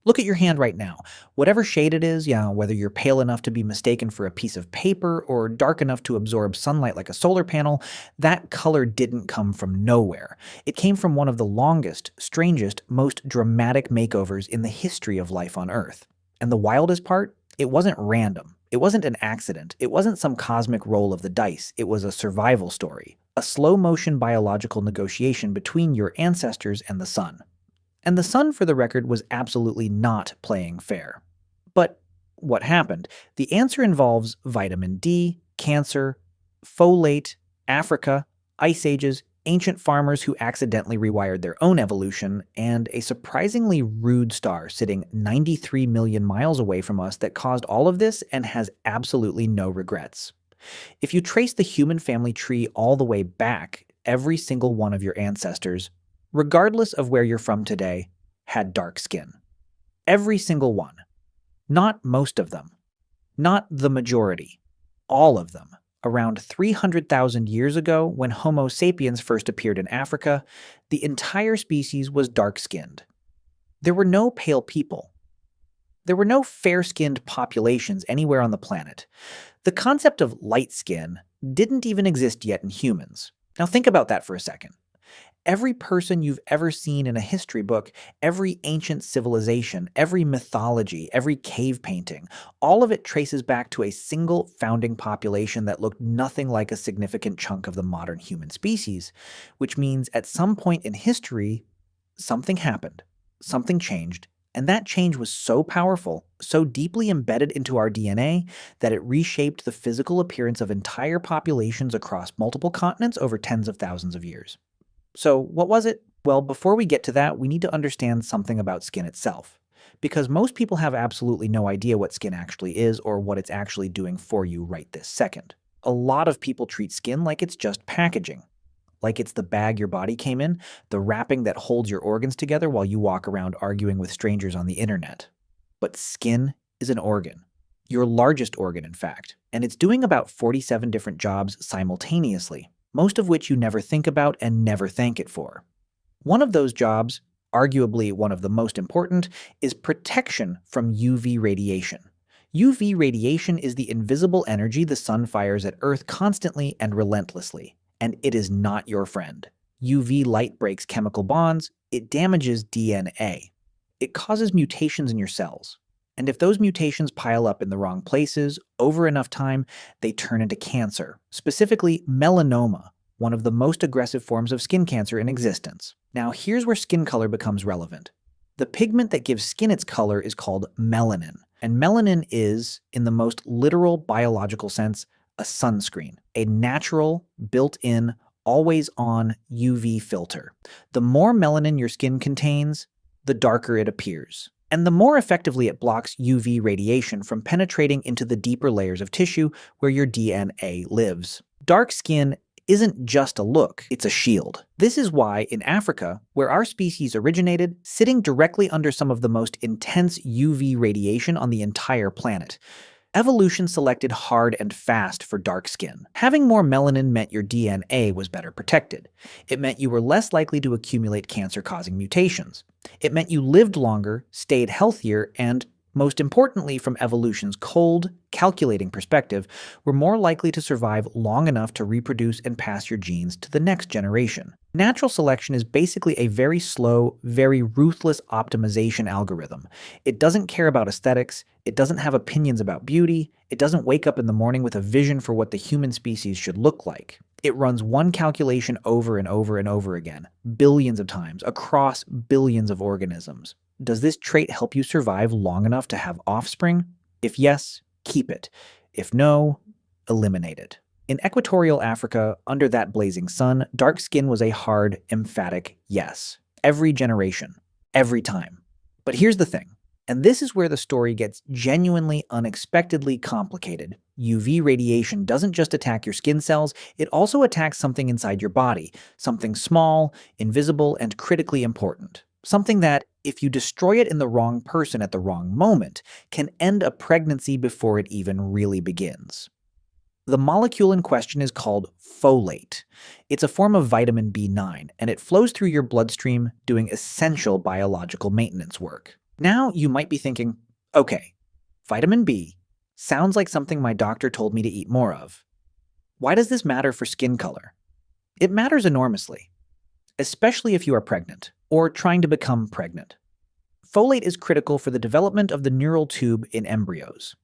Look at your hand right now. Whatever shade it is, whether you're pale enough to be mistaken for a piece of paper or dark enough to absorb sunlight like a solar panel, that color didn't come from nowhere. It came from one of the longest, strangest, most dramatic makeovers in the history of life on Earth. And the wildest part? It wasn't random. It wasn't an accident. It wasn't some cosmic roll of the dice. It was a survival story. A slow-motion biological negotiation between your ancestors and the sun. And the sun, for the record, was absolutely not playing fair. But what happened? The answer involves vitamin D, cancer, folate, Africa, ice ages, ancient farmers who accidentally rewired their own evolution, and a surprisingly rude star sitting 93 million miles away from us that caused all of this and has absolutely no regrets. If you trace the human family tree all the way back, every single one of your ancestors, regardless of where you're from today, had dark skin. Every single one. Not most of them. Not the majority. All of them. Around 300,000 years ago, when Homo sapiens first appeared in Africa, the entire species was dark-skinned. There were no pale people. There were no fair-skinned populations anywhere on the planet. The concept of light skin didn't even exist yet in humans. Now think about that for a second. Every person you've ever seen in a history book, every ancient civilization, every mythology, every cave painting, all of it traces back to a single founding population that looked nothing like a significant chunk of the modern human species, which means at some point in history, something happened, something changed, and that change was so powerful, so deeply embedded into our DNA, that it reshaped the physical appearance of entire populations across multiple continents over tens of thousands of years. So what was it? Well, before we get to that, we need to understand something about skin itself. Because most people have absolutely no idea what skin actually is or what it's actually doing for you right this second. A lot of people treat skin like it's just packaging. Like it's the bag your body came in, the wrapping that holds your organs together while you walk around arguing with strangers on the internet. But skin is an organ. Your largest organ, in fact. And it's doing about 47 different jobs simultaneously, most of which you never think about and never thank it for. One of those jobs, arguably one of the most important, is protection from UV radiation. UV radiation is the invisible energy the sun fires at Earth constantly and relentlessly, and it is not your friend. UV light breaks chemical bonds, it damages DNA. It causes mutations in your cells. And if those mutations pile up in the wrong places over enough time, they turn into cancer, specifically melanoma, one of the most aggressive forms of skin cancer in existence. Now, here's where skin color becomes relevant. The pigment that gives skin its color is called melanin, and melanin is, in the most literal biological sense, a sunscreen, a natural, built-in, always-on UV filter. The more melanin your skin contains, the darker it appears. And the more effectively it blocks UV radiation from penetrating into the deeper layers of tissue where your DNA lives. Dark skin isn't just a look, it's a shield. This is why, in Africa, where our species originated, sitting directly under some of the most intense UV radiation on the entire planet, evolution selected hard and fast for dark skin. Having more melanin meant your DNA was better protected. It meant you were less likely to accumulate cancer-causing mutations. It meant you lived longer, stayed healthier, and, most importantly from evolution's cold, calculating perspective, were more likely to survive long enough to reproduce and pass your genes to the next generation. Natural selection is basically a very slow, very ruthless optimization algorithm. It doesn't care about aesthetics, it doesn't have opinions about beauty, it doesn't wake up in the morning with a vision for what the human species should look like. It runs one calculation over and over and over again, billions of times, across billions of organisms. Does this trait help you survive long enough to have offspring? If yes, keep it. If no, eliminate it. In equatorial Africa, under that blazing sun, dark skin was a hard, emphatic yes. Every generation. Every time. But here's the thing, and this is where the story gets genuinely, unexpectedly complicated. UV radiation doesn't just attack your skin cells, it also attacks something inside your body, something small, invisible, and critically important. Something that, if you destroy it in the wrong person at the wrong moment, can end a pregnancy before it even really begins. The molecule in question is called folate. It's a form of vitamin B9, and it flows through your bloodstream doing essential biological maintenance work. Now you might be thinking, okay, vitamin B sounds like something my doctor told me to eat more of. Why does this matter for skin color? It matters enormously, especially if you are pregnant or trying to become pregnant. Folate is critical for the development of the neural tube in embryos.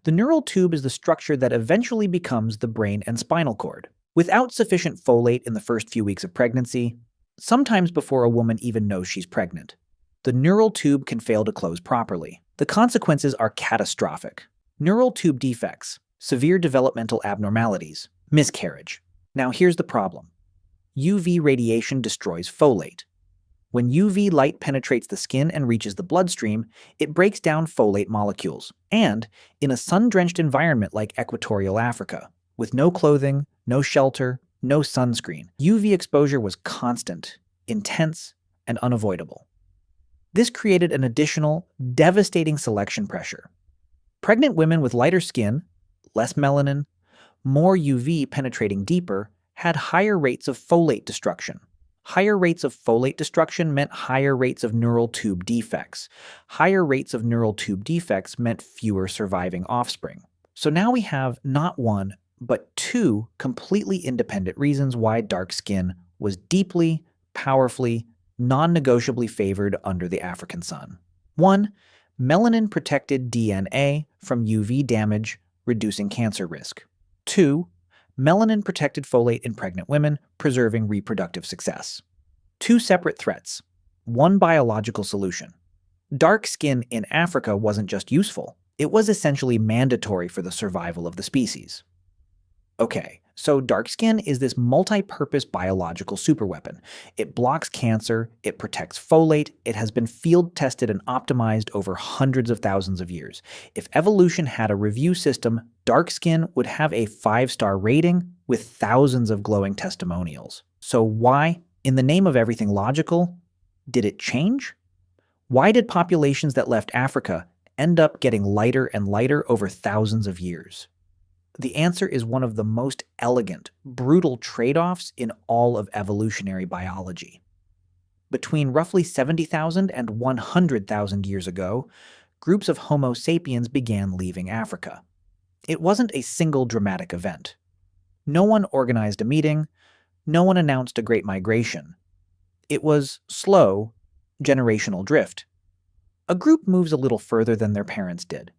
The neural tube is the structure that eventually becomes the brain and spinal cord. Without sufficient folate in the first few weeks of pregnancy, sometimes before a woman even knows she's pregnant, the neural tube can fail to close properly. The consequences are catastrophic. Neural tube defects, severe developmental abnormalities, miscarriage. Now here's the problem. UV radiation destroys folate. When UV light penetrates the skin and reaches the bloodstream, it breaks down folate molecules. And in a sun-drenched environment like equatorial Africa, with no clothing, no shelter, no sunscreen, UV exposure was constant, intense, and unavoidable. This created an additional, devastating selection pressure. Pregnant women with lighter skin, less melanin, more UV penetrating deeper, had higher rates of folate destruction. Higher rates of folate destruction meant higher rates of neural tube defects. Higher rates of neural tube defects meant fewer surviving offspring. So now we have not one, but two completely independent reasons why dark skin was deeply, powerfully, non-negotiably favored under the African sun. 1. Melanin-protected DNA from UV damage, reducing cancer risk. 2. Melanin-protected folate in pregnant women, preserving reproductive success. Two separate threats. One biological solution. Dark skin in Africa wasn't just useful, it was essentially mandatory for the survival of the species. Okay, so dark skin is this multi-purpose biological superweapon. It blocks cancer, it protects folate, it has been field-tested and optimized over hundreds of thousands of years. If evolution had a review system, dark skin would have a 5-star rating with thousands of glowing testimonials. So why, in the name of everything logical, did it change? Why did populations that left Africa end up getting lighter and lighter over thousands of years? The answer is one of the most elegant, brutal trade-offs in all of evolutionary biology. Between roughly 70,000 and 100,000 years ago, groups of Homo sapiens began leaving Africa. It wasn't a single dramatic event. No one organized a meeting, no one announced a great migration. It was slow, generational drift. A group moves a little further than their parents did.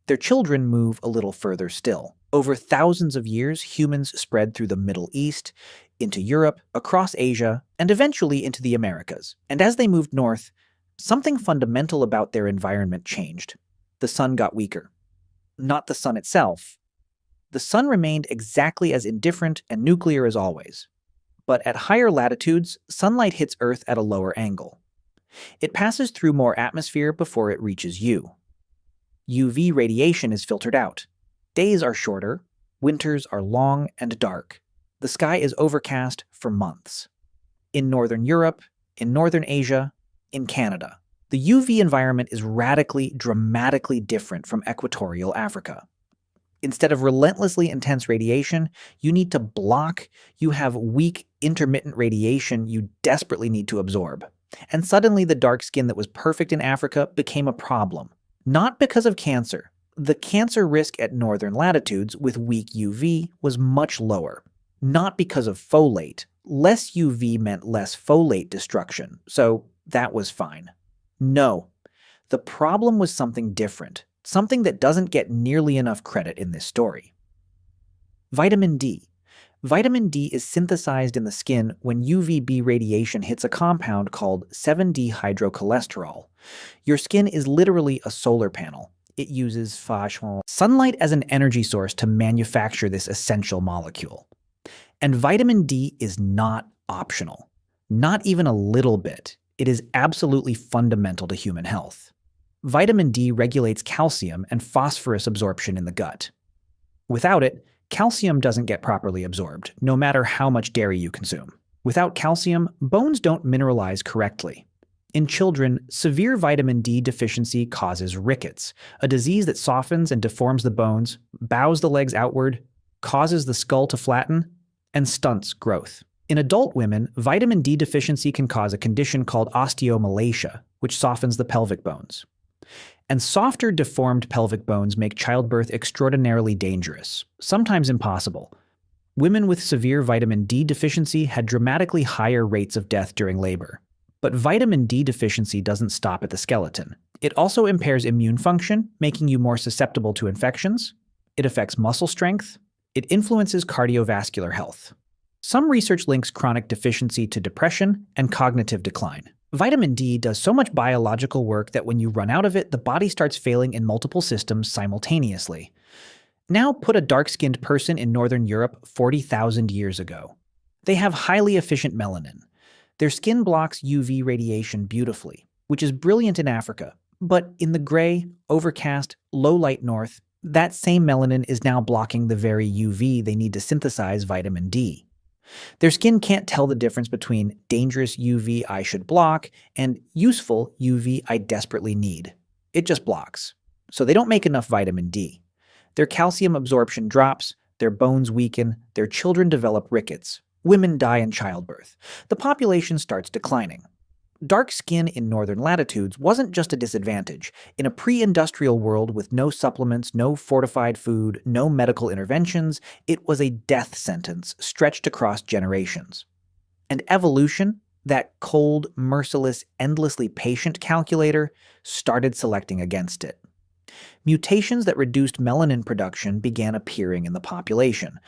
Their children move a little further still. Over thousands of years, humans spread through the Middle East, into Europe, across Asia, and eventually into the Americas. And as they moved north, something fundamental about their environment changed. The sun got weaker. Not the sun itself. The sun remained exactly as indifferent and nuclear as always. But at higher latitudes, sunlight hits Earth at a lower angle. It passes through more atmosphere before it reaches you. UV radiation is filtered out. Days are shorter, winters are long and dark. The sky is overcast for months. In Northern Europe, in Northern Asia, in Canada, the UV environment is radically, dramatically different from equatorial Africa. Instead of relentlessly intense radiation, you need to block, you have weak, intermittent radiation you desperately need to absorb. And suddenly the dark skin that was perfect in Africa became a problem. Not because of cancer. The cancer risk at northern latitudes with weak UV was much lower. Not because of folate. Less UV meant less folate destruction, so that was fine. No. The problem was something different, something that doesn't get nearly enough credit in this story. Vitamin D. Vitamin D is synthesized in the skin when UVB radiation hits a compound called 7-dehydrocholesterol. Your skin is literally a solar panel. It uses sunlight as an energy source to manufacture this essential molecule. And vitamin D is not optional. Not even a little bit. It is absolutely fundamental to human health. Vitamin D regulates calcium and phosphorus absorption in the gut. Without it, calcium doesn't get properly absorbed, no matter how much dairy you consume. Without calcium, bones don't mineralize correctly. In children, severe vitamin D deficiency causes rickets, a disease that softens and deforms the bones, bows the legs outward, causes the skull to flatten, and stunts growth. In adult women, vitamin D deficiency can cause a condition called osteomalacia, which softens the pelvic bones. And softer, deformed pelvic bones make childbirth extraordinarily dangerous, sometimes impossible. Women with severe vitamin D deficiency had dramatically higher rates of death during labor. But vitamin D deficiency doesn't stop at the skeleton. It also impairs immune function, making you more susceptible to infections. It affects muscle strength. It influences cardiovascular health. Some research links chronic deficiency to depression and cognitive decline. Vitamin D does so much biological work that when you run out of it, the body starts failing in multiple systems simultaneously. Now put a dark-skinned person in Northern Europe 40,000 years ago. They have highly efficient melanin. Their skin blocks UV radiation beautifully, which is brilliant in Africa. But in the gray, overcast, low-light north, that same melanin is now blocking the very UV they need to synthesize vitamin D. Their skin can't tell the difference between dangerous UV I should block and useful UV I desperately need. It just blocks. So they don't make enough vitamin D. Their calcium absorption drops, their bones weaken, their children develop rickets. Women die in childbirth. The population starts declining. Dark skin in northern latitudes wasn't just a disadvantage. In a pre-industrial world with no supplements, no fortified food, no medical interventions, it was a death sentence stretched across generations. And evolution, that cold, merciless, endlessly patient calculator, started selecting against it. Mutations that reduced melanin production began appearing in the population.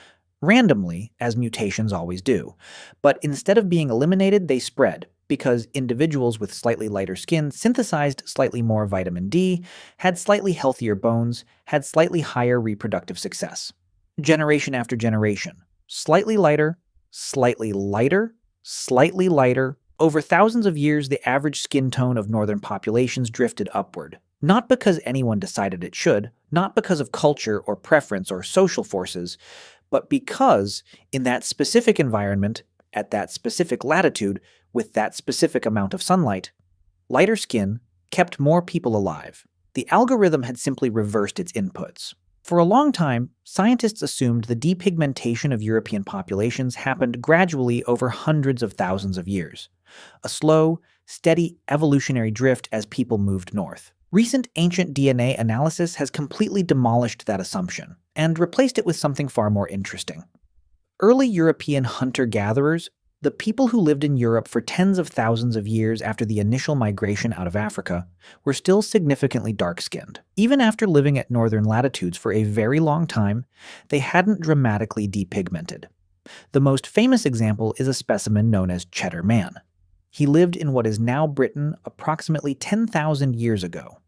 Randomly, as mutations always do. But instead of being eliminated, they spread, because individuals with slightly lighter skin synthesized slightly more vitamin D, had slightly healthier bones, had slightly higher reproductive success. Generation after generation. Slightly lighter, slightly lighter, slightly lighter. Over thousands of years, the average skin tone of northern populations drifted upward. Not because anyone decided it should, not because of culture or preference or social forces, but because, in that specific environment, at that specific latitude, with that specific amount of sunlight, lighter skin kept more people alive. The algorithm had simply reversed its inputs. For a long time, scientists assumed the depigmentation of European populations happened gradually over hundreds of thousands of years. A slow, steady evolutionary drift as people moved north. Recent ancient DNA analysis has completely demolished that assumption and replaced it with something far more interesting. Early European hunter-gatherers, the people who lived in Europe for tens of thousands of years after the initial migration out of Africa, were still significantly dark-skinned. Even after living at northern latitudes for a very long time, they hadn't dramatically depigmented. The most famous example is a specimen known as Cheddar Man. He lived in what is now Britain approximately 10,000 years ago.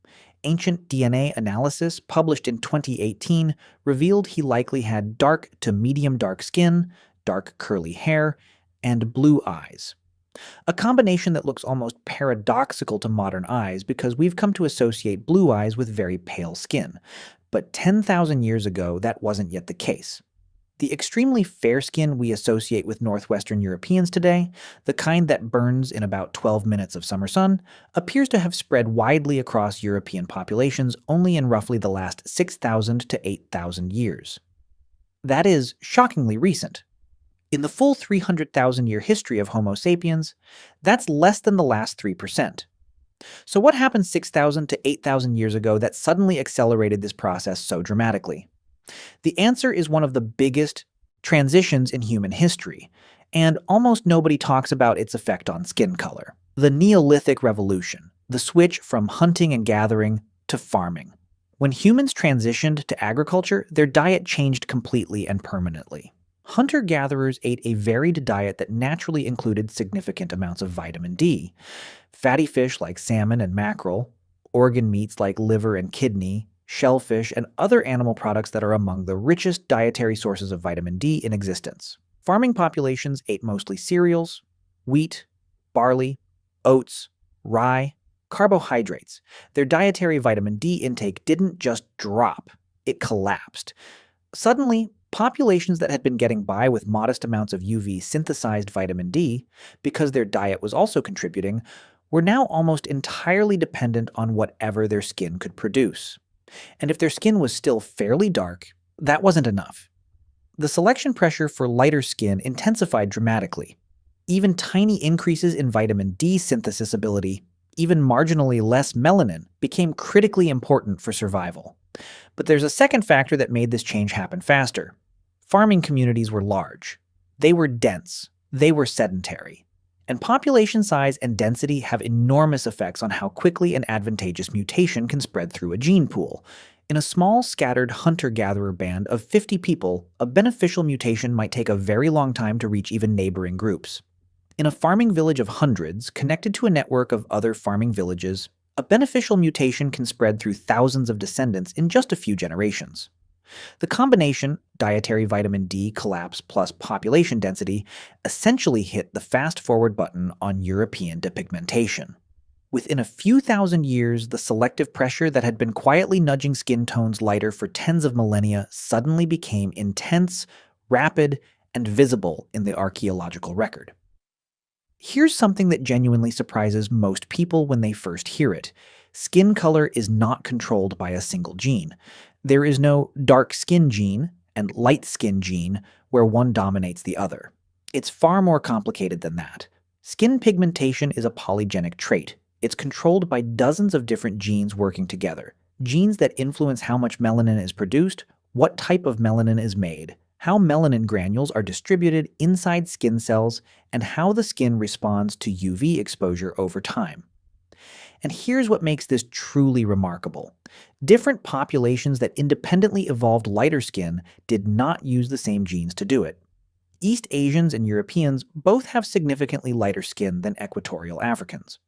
Ancient DNA analysis published in 2018 revealed he likely had dark to medium dark skin, dark curly hair, and blue eyes. A combination that looks almost paradoxical to modern eyes because we've come to associate blue eyes with very pale skin. But 10,000 years ago, that wasn't yet the case. The extremely fair skin we associate with Northwestern Europeans today, the kind that burns in about 12 minutes of summer sun, appears to have spread widely across European populations only in roughly the last 6,000 to 8,000 years. That is shockingly recent. In the full 300,000-year history of Homo sapiens, that's less than the last 3%. So what happened 6,000 to 8,000 years ago that suddenly accelerated this process so dramatically? The answer is one of the biggest transitions in human history, and almost nobody talks about its effect on skin color. The Neolithic Revolution, the switch from hunting and gathering to farming. When humans transitioned to agriculture, their diet changed completely and permanently. Hunter-gatherers ate a varied diet that naturally included significant amounts of vitamin D. Fatty fish like salmon and mackerel, organ meats like liver and kidney, shellfish, and other animal products that are among the richest dietary sources of vitamin D in existence. Farming populations ate mostly cereals, wheat, barley, oats, rye, carbohydrates. Their dietary vitamin D intake didn't just drop, it collapsed. Suddenly, populations that had been getting by with modest amounts of UV-synthesized vitamin D, because their diet was also contributing, were now almost entirely dependent on whatever their skin could produce. And if their skin was still fairly dark, that wasn't enough. The selection pressure for lighter skin intensified dramatically. Even tiny increases in vitamin D synthesis ability Even marginally less melanin became critically important for survival. But there's a second factor that made this change happen faster. Farming communities were large. They were dense. They were sedentary. And population size and density have enormous effects on how quickly an advantageous mutation can spread through a gene pool. In a small, scattered hunter-gatherer band of 50 people, a beneficial mutation might take a very long time to reach even neighboring groups. In a farming village of hundreds, connected to a network of other farming villages, a beneficial mutation can spread through thousands of descendants in just a few generations. The combination, dietary vitamin D collapse plus population density, essentially hit the fast-forward button on European depigmentation. Within a few thousand years, the selective pressure that had been quietly nudging skin tones lighter for tens of millennia suddenly became intense, rapid, and visible in the archaeological record. Here's something that genuinely surprises most people when they first hear it. Skin color is not controlled by a single gene. There is no dark skin gene and light skin gene where one dominates the other. It's far more complicated than that. Skin pigmentation is a polygenic trait. It's controlled by dozens of different genes working together. Genes that influence how much melanin is produced, what type of melanin is made, how melanin granules are distributed inside skin cells, and how the skin responds to UV exposure over time. And here's what makes this truly remarkable. Different populations that independently evolved lighter skin did not use the same genes to do it. East Asians and Europeans both have significantly lighter skin than equatorial Africans.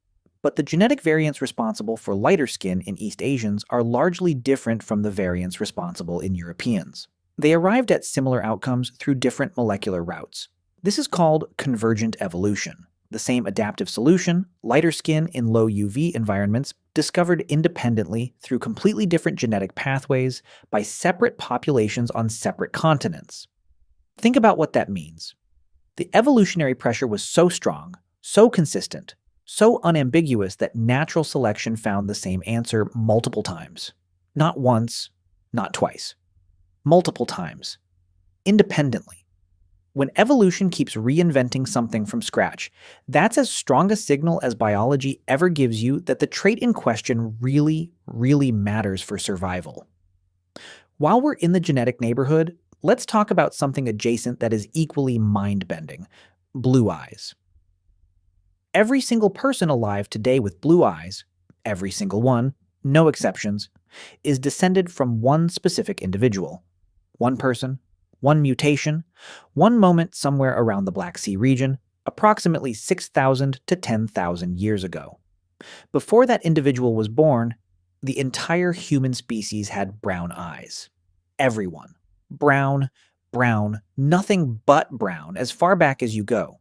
But the genetic variants responsible for lighter skin in East Asians are largely different from the variants responsible in Europeans. They arrived at similar outcomes through different molecular routes. This is called convergent evolution. The same adaptive solution, lighter skin in low UV environments, discovered independently through completely different genetic pathways by separate populations on separate continents. Think about what that means. The evolutionary pressure was so strong, so consistent, so unambiguous that natural selection found the same answer multiple times. Not once, not twice. Multiple times. Independently. When evolution keeps reinventing something from scratch, that's as strong a signal as biology ever gives you that the trait in question really, really matters for survival. While we're in the genetic neighborhood, let's talk about something adjacent that is equally mind-bending: blue eyes. Every single person alive today with blue eyes, every single one, no exceptions, is descended from one specific individual. One person, one mutation, one moment somewhere around the Black Sea region, approximately 6,000 to 10,000 years ago. Before that individual was born, the entire human species had brown eyes. Everyone. Brown, brown, nothing but brown as far back as you go.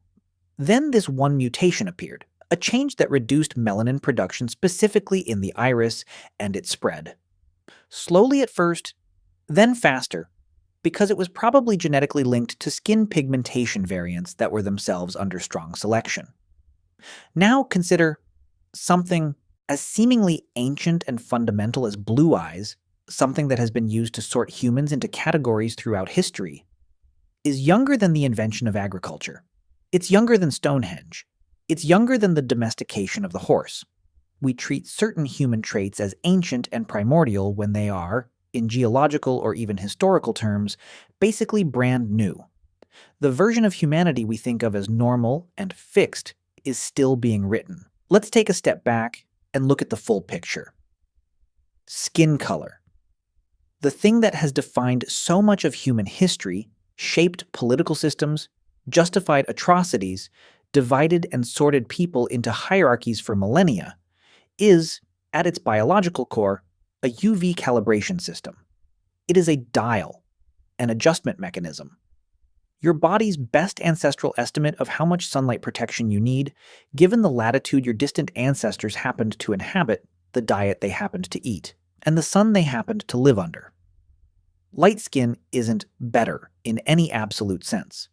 Then this one mutation appeared, a change that reduced melanin production specifically in the iris, and it spread. Slowly at first, then faster, because it was probably genetically linked to skin pigmentation variants that were themselves under strong selection. Now consider something as seemingly ancient and fundamental as blue eyes, something that has been used to sort humans into categories throughout history, is younger than the invention of agriculture. It's younger than Stonehenge. It's younger than the domestication of the horse. We treat certain human traits as ancient and primordial when they are, in geological or even historical terms, basically brand new. The version of humanity we think of as normal and fixed is still being written. Let's take a step back and look at the full picture. Skin color. The thing that has defined so much of human history, shaped political systems, justified atrocities, divided and sorted people into hierarchies for millennia, is, at its biological core, a UV calibration system. It is a dial, an adjustment mechanism. Your body's best ancestral estimate of how much sunlight protection you need, given the latitude your distant ancestors happened to inhabit, the diet they happened to eat, and the sun they happened to live under. Light skin isn't better in any absolute sense.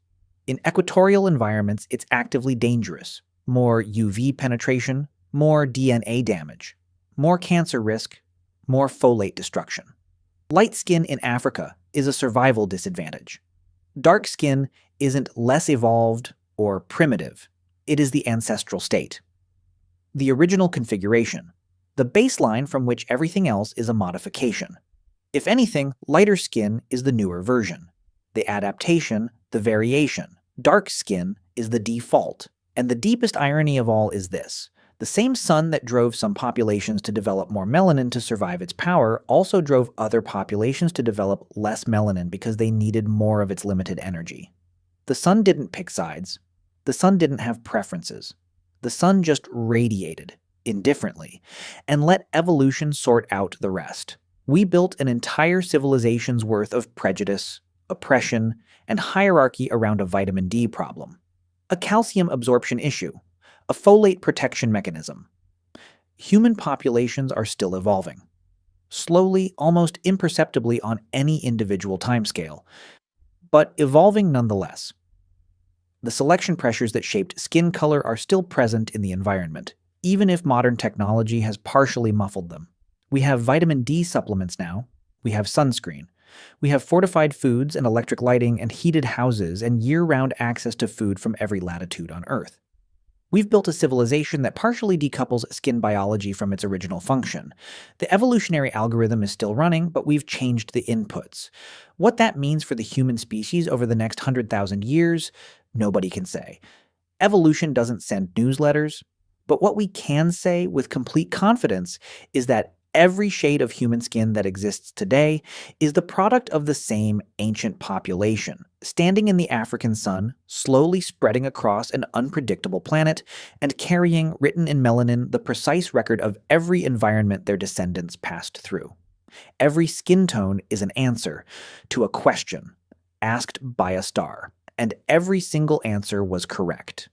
In equatorial environments, it's actively dangerous. More UV penetration, more DNA damage, more cancer risk, more folate destruction. Light skin in Africa is a survival disadvantage. Dark skin isn't less evolved or primitive. It is the ancestral state. The original configuration, the baseline from which everything else is a modification. If anything, lighter skin is the newer version. The adaptation, the variation. Dark skin is the default. And the deepest irony of all is this. The same sun that drove some populations to develop more melanin to survive its power also drove other populations to develop less melanin because they needed more of its limited energy. The sun didn't pick sides. The sun didn't have preferences. The sun just radiated, indifferently, and let evolution sort out the rest. We built an entire civilization's worth of prejudice, oppression, and hierarchy around a vitamin D problem, a calcium absorption issue, a folate protection mechanism. Human populations are still evolving, slowly, almost imperceptibly on any individual timescale, but evolving nonetheless. The selection pressures that shaped skin color are still present in the environment, even if modern technology has partially muffled them. We have vitamin D supplements now. We have sunscreen. We have fortified foods and electric lighting and heated houses and year-round access to food from every latitude on Earth. We've built a civilization that partially decouples skin biology from its original function. The evolutionary algorithm is still running, but we've changed the inputs. What that means for the human species over the next 100,000 years, nobody can say. Evolution doesn't send newsletters, but what we can say with complete confidence is that every shade of human skin that exists today is the product of the same ancient population, standing in the African sun, slowly spreading across an unpredictable planet, and carrying, written in melanin, the precise record of every environment their descendants passed through. Every skin tone is an answer to a question asked by a star, and every single answer was correct.